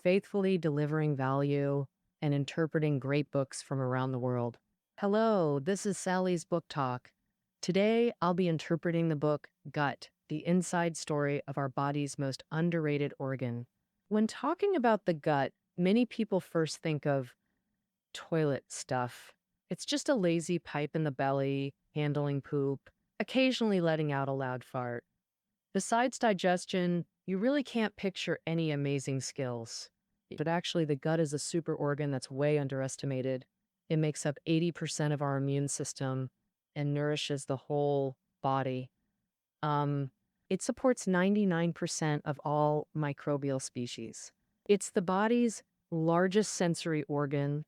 faithfully delivering value and interpreting great books from around the world. Hello, this is Sally's Book Talk. Today, I'll be interpreting the book Gut, the inside story of our body's most underrated organ. When talking about the gut, many people first think of toilet stuff. It's just a lazy pipe in the belly, handling poop, occasionally letting out a loud fart. Besides digestion, you really can't picture any amazing skills. But actually, the gut is a super organ that's way underestimated. It makes up 80% of our immune system and nourishes the whole body. Um, it supports 99% of all microbial species. It's the body's largest sensory organ,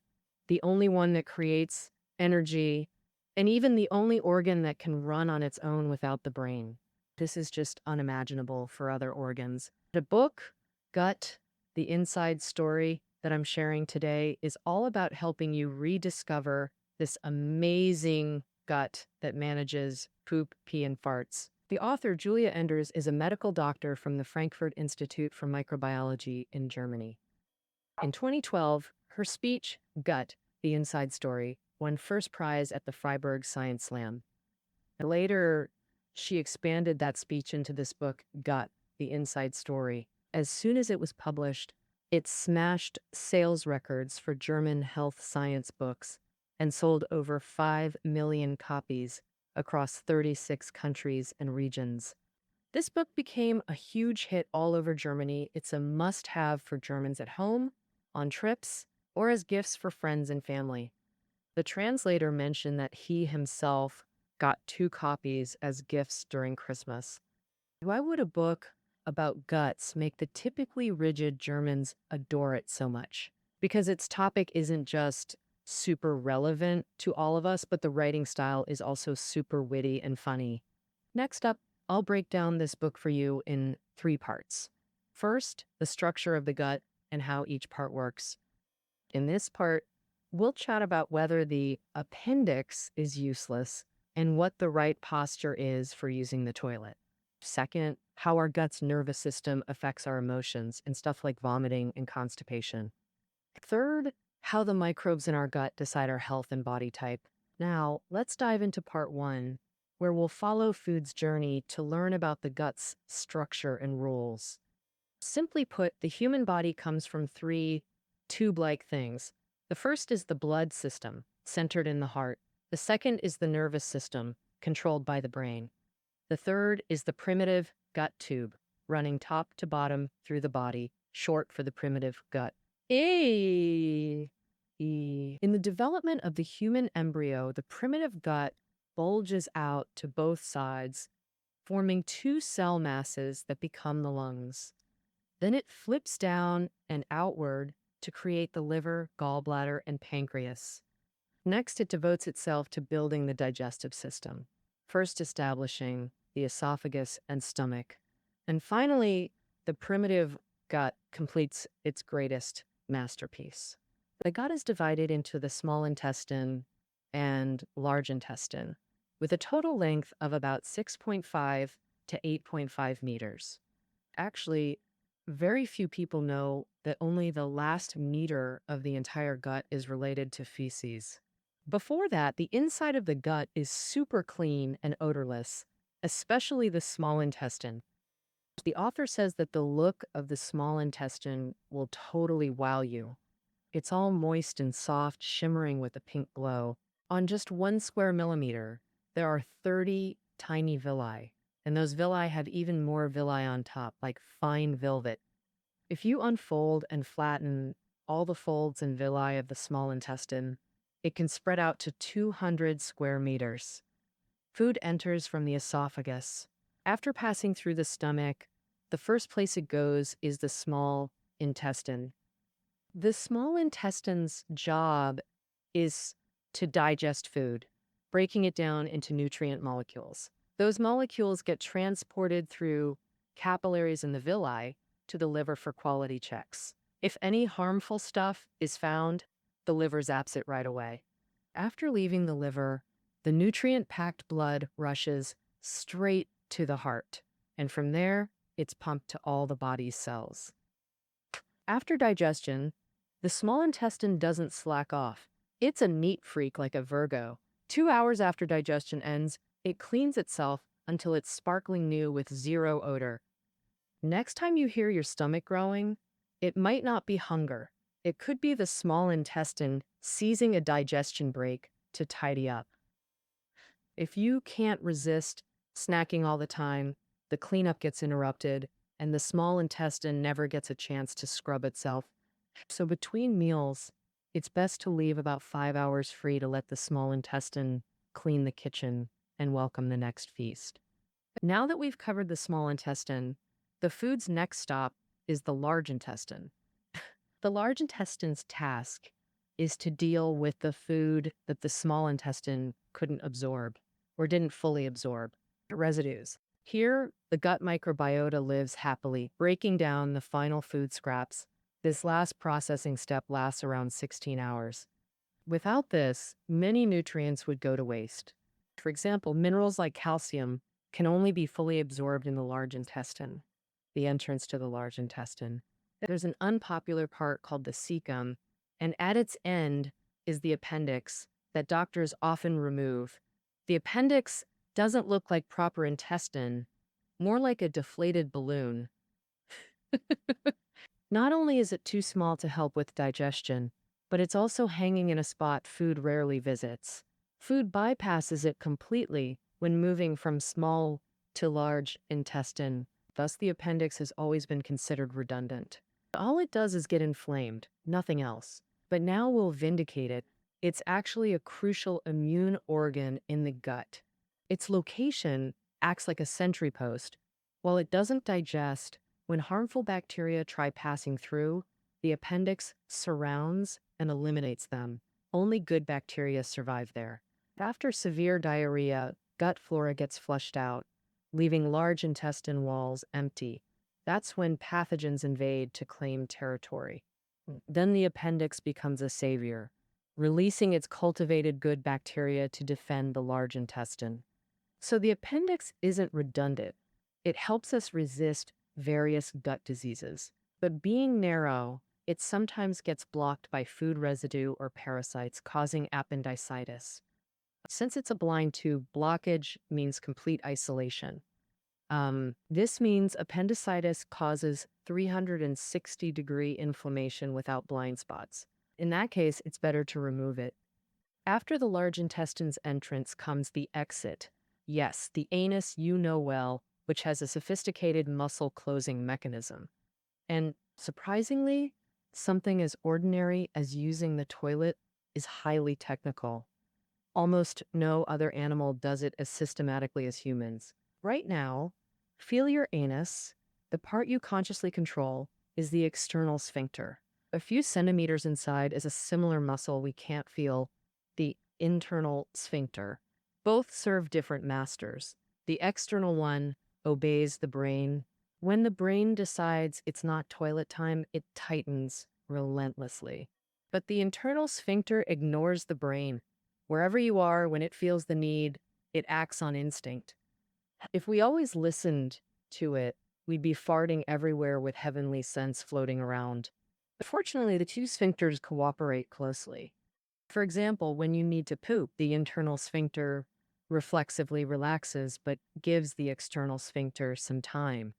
the only one that creates energy, and even the only organ that can run on its own without the brain. This is just unimaginable for other organs. The book, Gut, the Inside Story, that I'm sharing today is all about helping you rediscover this amazing gut that manages poop, pee, and farts. The author, Julia Enders, is a medical doctor from the Frankfurt Institute for Microbiology in Germany. In 2012, her speech, Gut, the Inside Story, won first prize at the Freiburg Science Slam. Later, she expanded that speech into this book, Gut, the Inside Story. As soon as it was published, it smashed sales records for German health science books and sold over 5 million copies across 36 countries and regions. This book became a huge hit all over Germany. It's a must-have for Germans at home, on trips, or as gifts for friends and family. The translator mentioned that he himself got 2 copies as gifts during Christmas. Why would a book about guts make the typically rigid Germans adore it so much? Because its topic isn't just super relevant to all of us, but the writing style is also super witty and funny. Next up, I'll break down this book for you in 3 parts. First, the structure of the gut and how each part works. In this part, we'll chat about whether the appendix is useless and what the right posture is for using the toilet. Second, how our gut's nervous system affects our emotions and stuff like vomiting and constipation. Third, how the microbes in our gut decide our health and body type. Now, let's dive into part 1, where we'll follow food's journey to learn about the gut's structure and rules. Simply put, the human body comes from 3 tube-like things. The first is the blood system, centered in the heart. The second is the nervous system, controlled by the brain. The third is the primitive gut tube, running top to bottom through the body, short for the primitive gut. In the development of the human embryo, the primitive gut bulges out to both sides, forming 2 cell masses that become the lungs. Then it flips down and outward to create the liver, gallbladder, and pancreas. Next, it devotes itself to building the digestive system, first establishing the esophagus and stomach. And finally, the primitive gut completes its greatest masterpiece. The gut is divided into the small intestine and large intestine, with a total length of about 6.5 to 8.5 meters. Actually, very few people know that only the last meter of the entire gut is related to feces. Before that, the inside of the gut is super clean and odorless, especially the small intestine. The author says that the look of the small intestine will totally wow you. It's all moist and soft, shimmering with a pink glow. On just 1 square millimeter, there are 30 tiny villi, and those villi have even more villi on top, like fine velvet. If you unfold and flatten all the folds and villi of the small intestine, it can spread out to 200 square meters. Food enters from the esophagus. After passing through the stomach, the first place it goes is the small intestine. The small intestine's job is to digest food, breaking it down into nutrient molecules. Those molecules get transported through capillaries in the villi to the liver for quality checks. If any harmful stuff is found, the liver zaps it right away. After leaving the liver, the nutrient-packed blood rushes straight to the heart, and from there, it's pumped to all the body's cells. After digestion, the small intestine doesn't slack off. It's a neat freak like a Virgo. 2 hours after digestion ends, it cleans itself until it's sparkling new with zero odor. Next time you hear your stomach growling, it might not be hunger. It could be the small intestine seizing a digestion break to tidy up. If you can't resist snacking all the time, the cleanup gets interrupted, and the small intestine never gets a chance to scrub itself. So between meals, it's best to leave about 5 hours free to let the small intestine clean the kitchen and welcome the next feast. Now that we've covered the small intestine, the food's next stop is the large intestine. The large intestine's task is to deal with the food that the small intestine couldn't absorb or didn't fully absorb, residues. Here, the gut microbiota lives happily, breaking down the final food scraps. This last processing step lasts around 16 hours. Without this, many nutrients would go to waste. For example, minerals like calcium can only be fully absorbed in the large intestine, the entrance to the large intestine. There's an unpopular part called the cecum, and at its end is the appendix that doctors often remove. The appendix doesn't look like proper intestine, more like a deflated balloon. Not only is it too small to help with digestion, but it's also hanging in a spot food rarely visits. Food bypasses it completely when moving from small to large intestine. Thus, the appendix has always been considered redundant. All it does is get inflamed, nothing else. But now we'll vindicate it. It's actually a crucial immune organ in the gut. Its location acts like a sentry post. While it doesn't digest, when harmful bacteria try passing through, the appendix surrounds and eliminates them. Only good bacteria survive there. After severe diarrhea, gut flora gets flushed out, leaving large intestine walls empty. That's when pathogens invade to claim territory. Then the appendix becomes a savior, releasing its cultivated good bacteria to defend the large intestine. So the appendix isn't redundant. It helps us resist various gut diseases. But being narrow, it sometimes gets blocked by food residue or parasites, causing appendicitis. Since it's a blind tube, blockage means complete isolation. This means appendicitis causes 360-degree inflammation without blind spots. In that case, it's better to remove it. After the large intestine's entrance comes the exit. Yes, the anus you know well, which has a sophisticated muscle closing mechanism. And surprisingly, something as ordinary as using the toilet is highly technical. Almost no other animal does it as systematically as humans. Right now, feel your anus. The part you consciously control is the external sphincter. A few centimeters inside is a similar muscle we can't feel, the internal sphincter. Both serve different masters. The external one obeys the brain. When the brain decides it's not toilet time, it tightens relentlessly. But the internal sphincter ignores the brain. Wherever you are, when it feels the need, it acts on instinct. If we always listened to it, we'd be farting everywhere with heavenly scents floating around. But fortunately, the two sphincters cooperate closely. For example, when you need to poop, the internal sphincter reflexively relaxes but gives the external sphincter some time.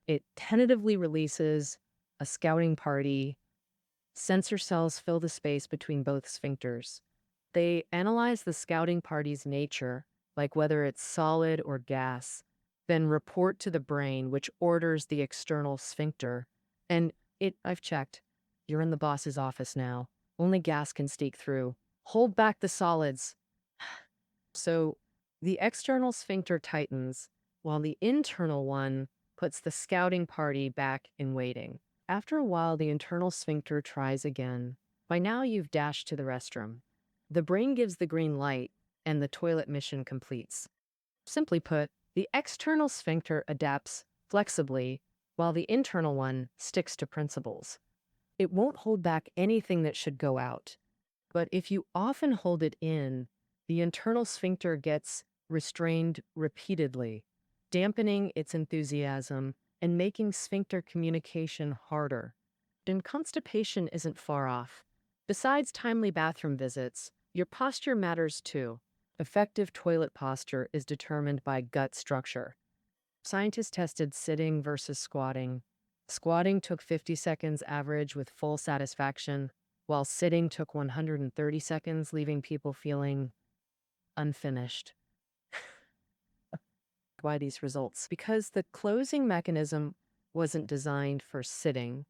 It tentatively releases a scouting party. Sensor cells fill the space between both sphincters. They analyze the scouting party's nature, like whether it's solid or gas, then report to the brain, which orders the external sphincter. And I've checked. You're in the boss's office now. Only gas can sneak through. Hold back the solids. So the external sphincter tightens, while the internal one puts the scouting party back in waiting. After a while, the internal sphincter tries again. By now, you've dashed to the restroom. The brain gives the green light, and the toilet mission completes. Simply put, the external sphincter adapts flexibly, while the internal one sticks to principles. It won't hold back anything that should go out. But if you often hold it in, the internal sphincter gets restrained repeatedly, dampening its enthusiasm and making sphincter communication harder. And constipation isn't far off. Besides timely bathroom visits, your posture matters too. Effective toilet posture is determined by gut structure. Scientists tested sitting versus squatting. Squatting took 50 seconds average with full satisfaction, while sitting took 130 seconds, leaving people feeling unfinished. Why these results? Because the closing mechanism wasn't designed for sitting.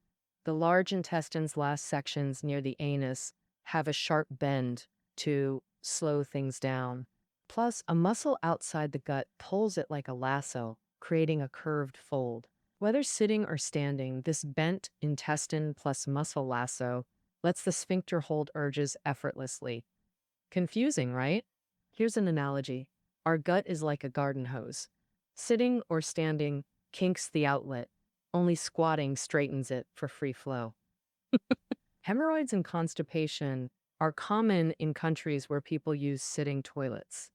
The large intestine's last sections near the anus have a sharp bend to slow things down. Plus, a muscle outside the gut pulls it like a lasso, creating a curved fold. Whether sitting or standing, this bent intestine plus muscle lasso lets the sphincter hold urges effortlessly. Confusing, right? Here's an analogy. Our gut is like a garden hose. Sitting or standing kinks the outlet. Only squatting straightens it for free flow. Hemorrhoids and constipation are common in countries where people use sitting toilets.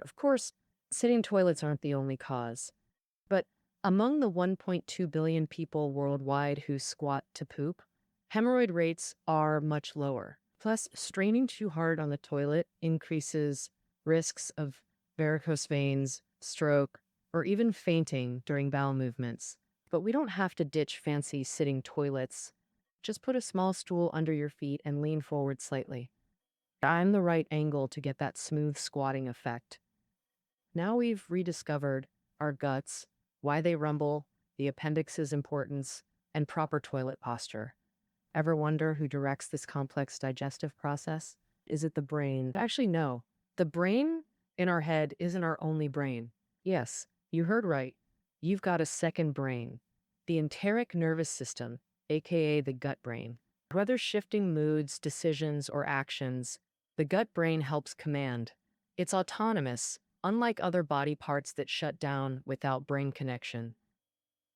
Of course, sitting toilets aren't the only cause. But among the 1.2 billion people worldwide who squat to poop, hemorrhoid rates are much lower. Plus, straining too hard on the toilet increases risks of varicose veins, stroke, or even fainting during bowel movements. But we don't have to ditch fancy sitting toilets. Just put a small stool under your feet and lean forward slightly. I'm the right angle to get that smooth squatting effect. Now we've rediscovered our guts, why they rumble, the appendix's importance, and proper toilet posture. Ever wonder who directs this complex digestive process? Is it the brain? Actually, no. The brain in our head isn't our only brain. Yes, you heard right. You've got a second brain, the enteric nervous system, aka the gut brain. Whether shifting moods, decisions, or actions, the gut brain helps command. It's autonomous, unlike other body parts that shut down without brain connection.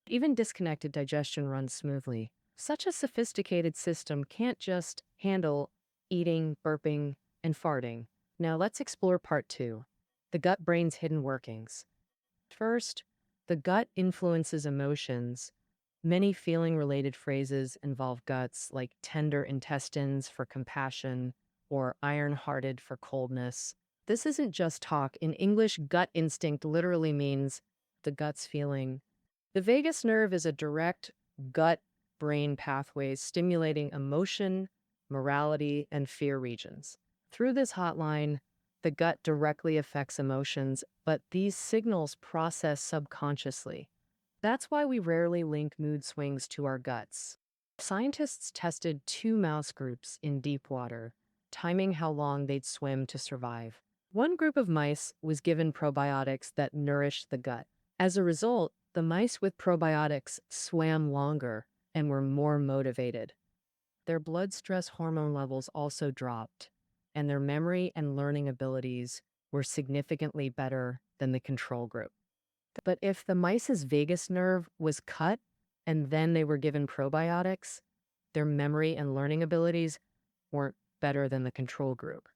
Even disconnected digestion runs smoothly. Such a sophisticated system can't just handle eating, burping, and farting. Now let's explore part 2, the gut-brain's hidden workings. First, the gut influences emotions. Many feeling-related phrases involve guts, like tender intestines for compassion or iron-hearted for coldness. This isn't just talk. In English, gut instinct literally means the gut's feeling. The vagus nerve is a direct gut-brain pathway stimulating emotion, morality, and fear regions. Through this hotline, the gut directly affects emotions, but these signals process subconsciously. That's why we rarely link mood swings to our guts. Scientists tested 2 mouse groups in deep water, timing how long they'd swim to survive. One group of mice was given probiotics that nourished the gut. As a result, the mice with probiotics swam longer and were more motivated. Their blood stress hormone levels also dropped, and their memory and learning abilities were significantly better than the control group. But if the mice's vagus nerve was cut and then they were given probiotics, their memory and learning abilities weren't better than the control group.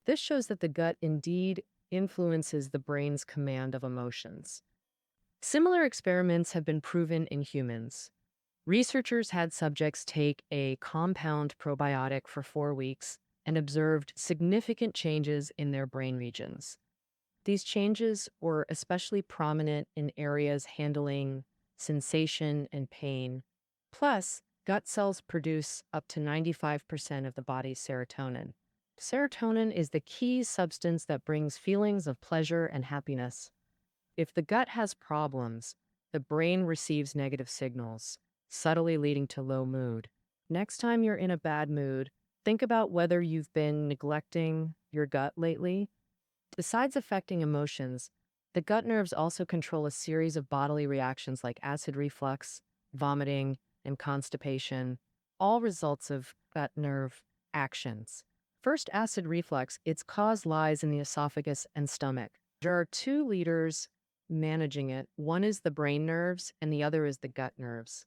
This shows that the gut indeed influences the brain's command of emotions. Similar experiments have been proven in humans. Researchers had subjects take a compound probiotic for 4 weeks and observed significant changes in their brain regions. These changes were especially prominent in areas handling sensation and pain. Plus, gut cells produce up to 95% of the body's serotonin. Serotonin is the key substance that brings feelings of pleasure and happiness. If the gut has problems, the brain receives negative signals, subtly leading to low mood. Next time you're in a bad mood, think about whether you've been neglecting your gut lately. Besides affecting emotions, the gut nerves also control a series of bodily reactions like acid reflux, vomiting, and constipation, all results of gut nerve actions. First, acid reflux, its cause lies in the esophagus and stomach. There are 2 leaders managing it. One is the brain nerves and the other is the gut nerves.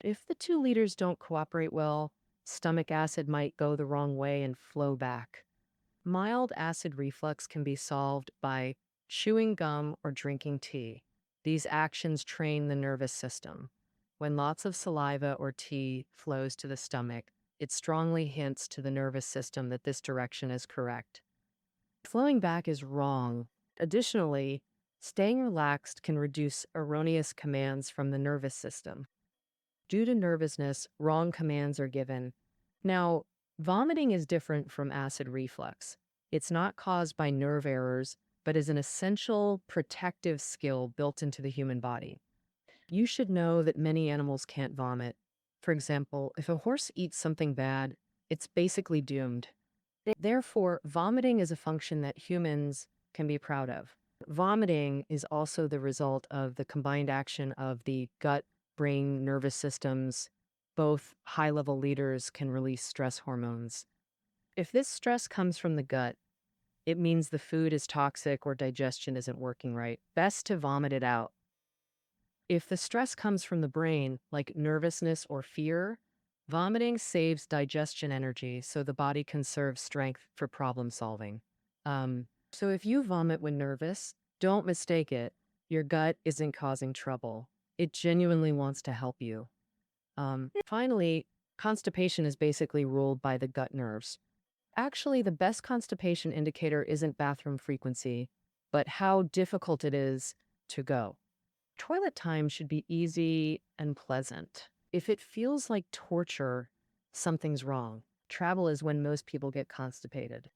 If the 2 leaders don't cooperate well, stomach acid might go the wrong way and flow back. Mild acid reflux can be solved by chewing gum or drinking tea. These actions train the nervous system. When lots of saliva or tea flows to the stomach, it strongly hints to the nervous system that this direction is correct. Flowing back is wrong. Additionally, staying relaxed can reduce erroneous commands from the nervous system. Due to nervousness, wrong commands are given. Now, vomiting is different from acid reflux. It's not caused by nerve errors, but is an essential protective skill built into the human body. You should know that many animals can't vomit. For example, if a horse eats something bad, it's basically doomed. Therefore, vomiting is a function that humans can be proud of. Vomiting is also the result of the combined action of the gut, brain, nervous systems. Both high-level leaders can release stress hormones. If this stress comes from the gut, it means the food is toxic or digestion isn't working right. Best to vomit it out. If the stress comes from the brain, like nervousness or fear, vomiting saves digestion energy so the body conserves strength for problem solving. So if you vomit when nervous, don't mistake it. Your gut isn't causing trouble. It genuinely wants to help you. Finally, constipation is basically ruled by the gut nerves. Actually, the best constipation indicator isn't bathroom frequency, but how difficult it is to go. Toilet time should be easy and pleasant. If it feels like torture, something's wrong. Travel is when most people get constipated.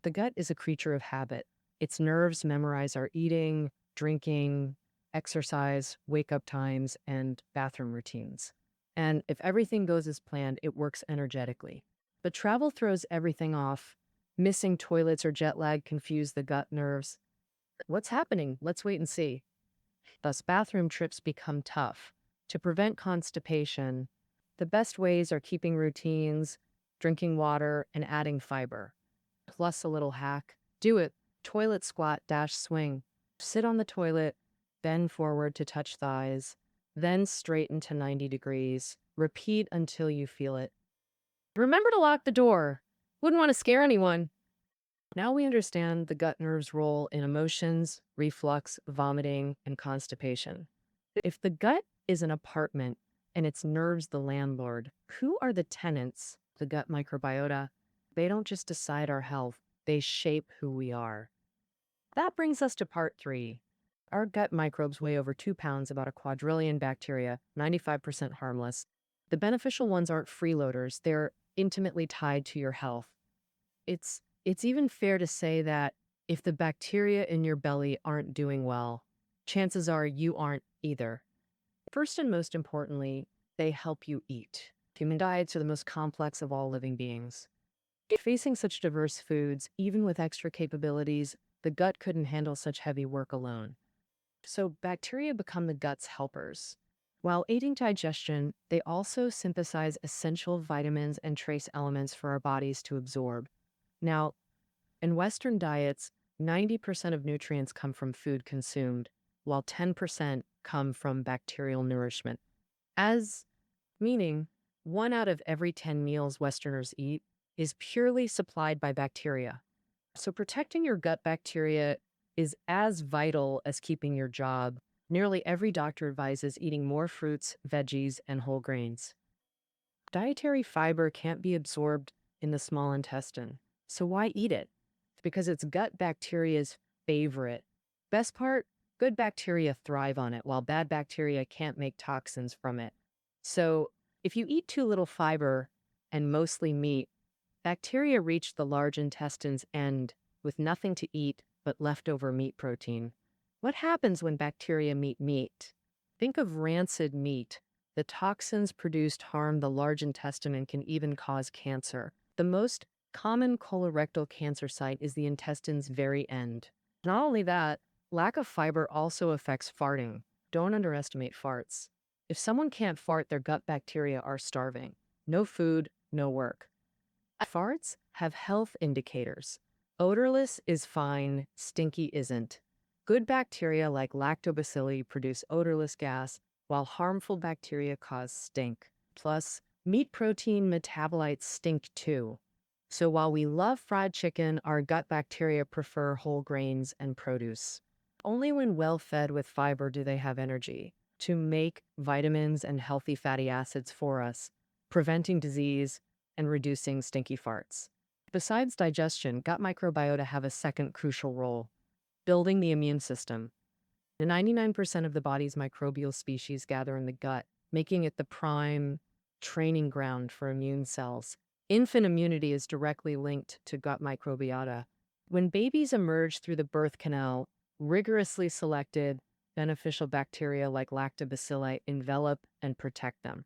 The gut is a creature of habit. Its nerves memorize our eating, drinking, exercise, wake-up times, and bathroom routines. And if everything goes as planned, it works energetically. But travel throws everything off. Missing toilets or jet lag confuse the gut nerves. What's happening? Let's wait and see. Thus, bathroom trips become tough. To prevent constipation, the best ways are keeping routines, drinking water, and adding fiber. Plus a little hack. Do it. Toilet squat dash swing. Sit on the toilet, bend forward to touch thighs, then straighten to 90 degrees. Repeat until you feel it. Remember to lock the door. Wouldn't want to scare anyone. Now we understand the gut nerve's role in emotions, reflux, vomiting, and constipation. If the gut is an apartment and its nerves the landlord, who are the tenants? The gut microbiota. They don't just decide our health, they shape who we are. That brings us to part 3. Our gut microbes weigh over 2 pounds, about a quadrillion bacteria, 95% harmless. The beneficial ones aren't freeloaders, they're intimately tied to your health. It's even fair to say that if the bacteria in your belly aren't doing well, chances are you aren't either. First and most importantly, they help you eat. Human diets are the most complex of all living beings. Facing such diverse foods, even with extra capabilities, the gut couldn't handle such heavy work alone. So bacteria become the gut's helpers. While aiding digestion, they also synthesize essential vitamins and trace elements for our bodies to absorb. Now, in Western diets, 90% of nutrients come from food consumed, while 10% come from bacterial nourishment. Meaning, 1 out of every 10 meals Westerners eat is purely supplied by bacteria. So protecting your gut bacteria is as vital as keeping your job. Nearly every doctor advises eating more fruits, veggies, and whole grains. Dietary fiber can't be absorbed in the small intestine, so why eat it? It's because it's gut bacteria's favorite. Best part, good bacteria thrive on it, while bad bacteria can't make toxins from it. So if you eat too little fiber and mostly meat, bacteria reach the large intestine's end with nothing to eat but leftover meat protein. What happens when bacteria meet meat? Think of rancid meat. The toxins produced harm the large intestine and can even cause cancer. The most common colorectal cancer site is the intestine's very end. Not only that, lack of fiber also affects farting. Don't underestimate farts. If someone can't fart, their gut bacteria are starving. No food, no work. Farts have health indicators. Odorless is fine, stinky isn't. Good bacteria like lactobacilli produce odorless gas, while harmful bacteria cause stink. Plus, meat protein metabolites stink too. So while we love fried chicken, our gut bacteria prefer whole grains and produce. Only when well fed with fiber do they have energy. to make vitamins and healthy fatty acids for us, preventing disease and reducing stinky farts. Besides digestion, gut microbiota have a second crucial role, building the immune system. 99% of the body's microbial species gather in the gut, making it the prime training ground for immune cells. Infant immunity is directly linked to gut microbiota. When babies emerge through the birth canal, rigorously selected beneficial bacteria like lactobacilli envelop and protect them.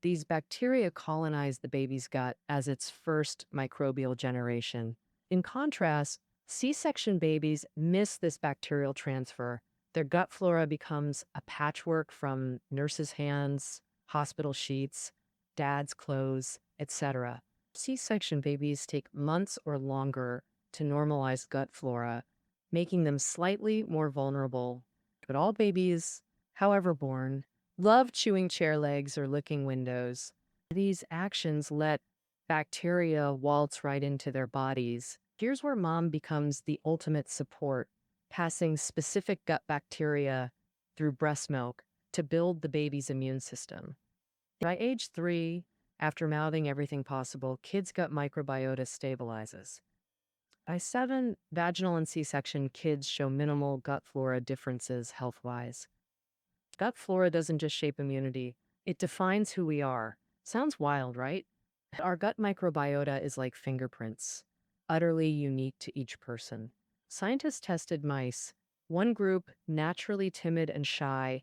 These bacteria colonize the baby's gut as its first microbial generation. In contrast, C-section babies miss this bacterial transfer. Their gut flora becomes a patchwork from nurses' hands, hospital sheets, dad's clothes, etc. C-section babies take months or longer to normalize gut flora, making them slightly more vulnerable. But all babies, however born, love chewing chair legs or licking windows. These actions let bacteria waltz right into their bodies. Here's where mom becomes the ultimate support, passing specific gut bacteria through breast milk to build the baby's immune system. By age 3, after mouthing everything possible, kids' gut microbiota stabilizes. By 7, vaginal and C-section kids show minimal gut flora differences health-wise. Gut flora doesn't just shape immunity, it defines who we are. Sounds wild, right? Our gut microbiota is like fingerprints, utterly unique to each person. Scientists tested mice, one group naturally timid and shy,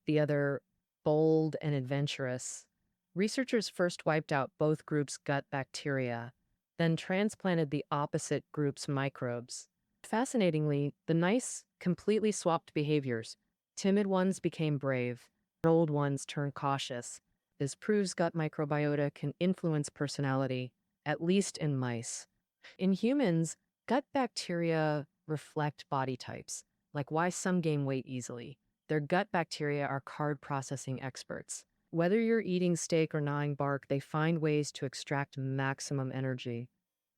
the other bold and adventurous. Researchers first wiped out both groups' gut bacteria, then transplanted the opposite group's microbes. Fascinatingly, the mice completely swapped behaviors. Timid ones became brave, bold ones turned cautious. This proves gut microbiota can influence personality, at least in mice. In humans, gut bacteria reflect body types, like why some gain weight easily. Their gut bacteria are card processing experts. Whether you're eating steak or gnawing bark, they find ways to extract maximum energy.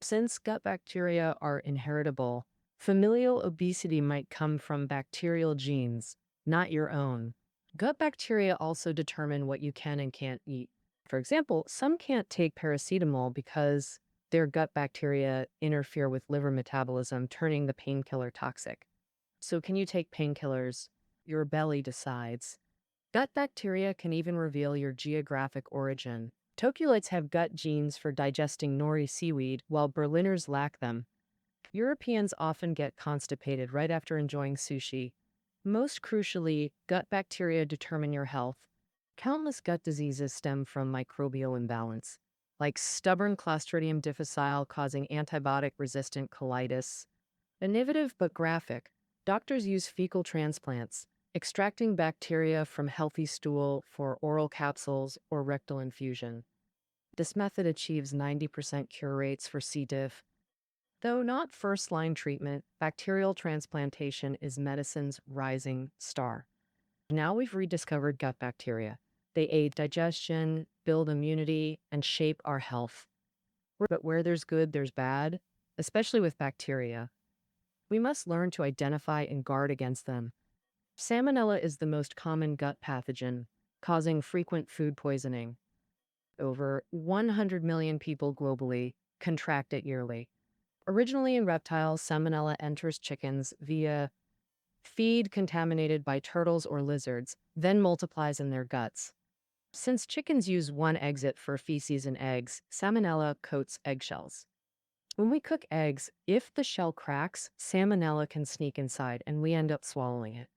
Since gut bacteria are inheritable, familial obesity might come from bacterial genes, not your own. Gut bacteria also determine what you can and can't eat. For example, some can't take paracetamol because their gut bacteria interfere with liver metabolism, turning the painkiller toxic. So can you take painkillers? Your belly decides. Gut bacteria can even reveal your geographic origin. Toculites have gut genes for digesting nori seaweed, while Berliners lack them. Europeans often get constipated right after enjoying sushi. Most crucially, gut bacteria determine your health. Countless gut diseases stem from microbial imbalance, like stubborn Clostridium difficile causing antibiotic-resistant colitis. Innovative but graphic, doctors use fecal transplants, extracting bacteria from healthy stool for oral capsules or rectal infusion. This method achieves 90% cure rates for C. diff. Though not first-line treatment, bacterial transplantation is medicine's rising star. Now we've rediscovered gut bacteria. They aid digestion, build immunity, and shape our health. But where there's good, there's bad, especially with bacteria. We must learn to identify and guard against them. Salmonella is the most common gut pathogen, causing frequent food poisoning. Over 100 million people globally contract it yearly. Originally in reptiles, Salmonella enters chickens via feed contaminated by turtles or lizards, then multiplies in their guts. Since chickens use one exit for feces and eggs, Salmonella coats eggshells. When we cook eggs, if the shell cracks, Salmonella can sneak inside and we end up swallowing it.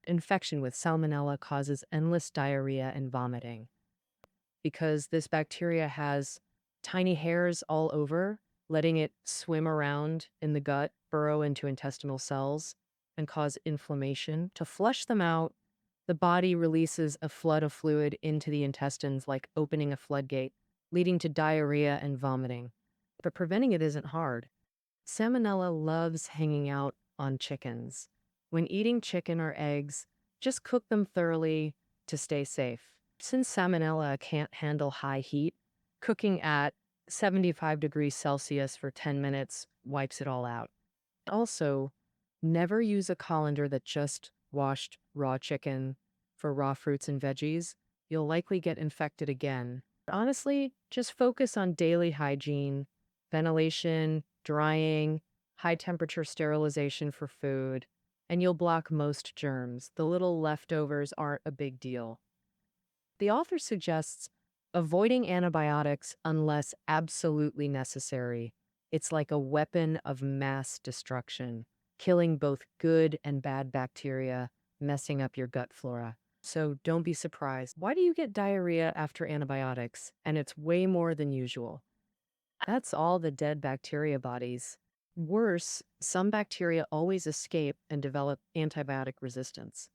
Infection with Salmonella causes endless diarrhea and vomiting. Because this bacteria has tiny hairs all over, letting it swim around in the gut, burrow into intestinal cells, and cause inflammation. To flush them out, the body releases a flood of fluid into the intestines like opening a floodgate, leading to diarrhea and vomiting. But preventing it isn't hard. Salmonella loves hanging out on chickens. When eating chicken or eggs, just cook them thoroughly to stay safe. Since Salmonella can't handle high heat, cooking at 75 degrees Celsius for 10 minutes wipes it all out. Also, never use a colander that just washed raw chicken for raw fruits and veggies, you'll likely get infected again. But honestly, just focus on daily hygiene, ventilation, drying, high temperature sterilization for food, and you'll block most germs. The little leftovers aren't a big deal. The author suggests avoiding antibiotics unless absolutely necessary. It's like a weapon of mass destruction, killing both good and bad bacteria, messing up your gut flora. So don't be surprised. Why do you get diarrhea after antibiotics? And it's way more than usual. That's all the dead bacteria bodies. Worse, some bacteria always escape and develop antibiotic resistance.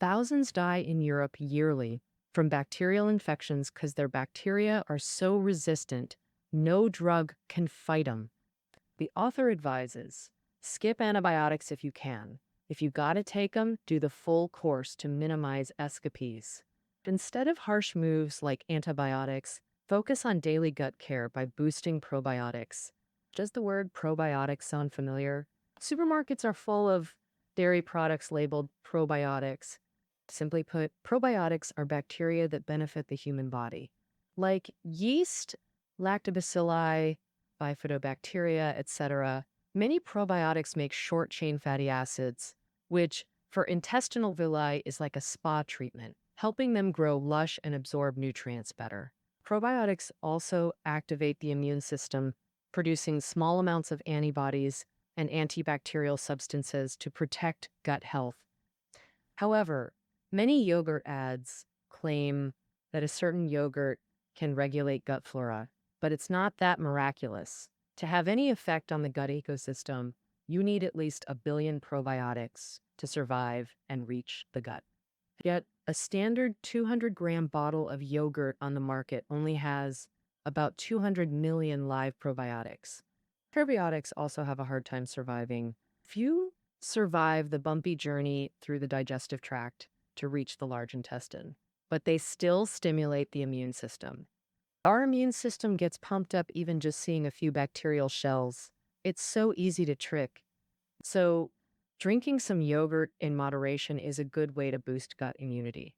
Thousands die in Europe yearly from bacterial infections because their bacteria are so resistant, no drug can fight them. The author advises skip antibiotics if you can. If you gotta take them, do the full course to minimize escapees. Instead of harsh moves like antibiotics, focus on daily gut care by boosting probiotics. Does the word probiotics sound familiar? Supermarkets are full of dairy products labeled probiotics. Simply put, probiotics are bacteria that benefit the human body, like yeast, lactobacilli, bifidobacteria, etc. Many probiotics make short-chain fatty acids, which for intestinal villi is like a spa treatment, helping them grow lush and absorb nutrients better. Probiotics also activate the immune system, producing small amounts of antibodies and antibacterial substances to protect gut health. However, many yogurt ads claim that a certain yogurt can regulate gut flora, but it's not that miraculous. To have any effect on the gut ecosystem, you need at least 1 billion probiotics to survive and reach the gut. Yet, a standard 200-gram bottle of yogurt on the market only has about 200 million live probiotics. Probiotics also have a hard time surviving. Few survive the bumpy journey through the digestive tract to reach the large intestine, but they still stimulate the immune system. Our immune system gets pumped up even just seeing a few bacterial shells. It's so easy to trick. So, drinking some yogurt in moderation is a good way to boost gut immunity.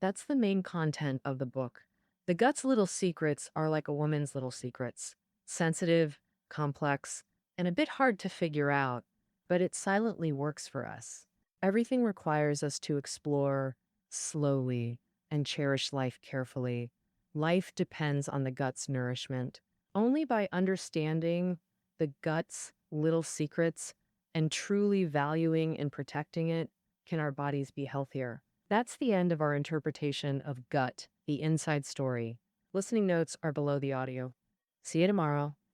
That's the main content of the book. The gut's little secrets are like a woman's little secrets, sensitive, complex, and a bit hard to figure out, but it silently works for us. Everything requires us to explore slowly and cherish life carefully. Life depends on the gut's nourishment. Only by understanding the gut's little secrets and truly valuing and protecting it can our bodies be healthier. That's the end of our interpretation of gut, the inside story. Listening notes are below the audio. See you tomorrow.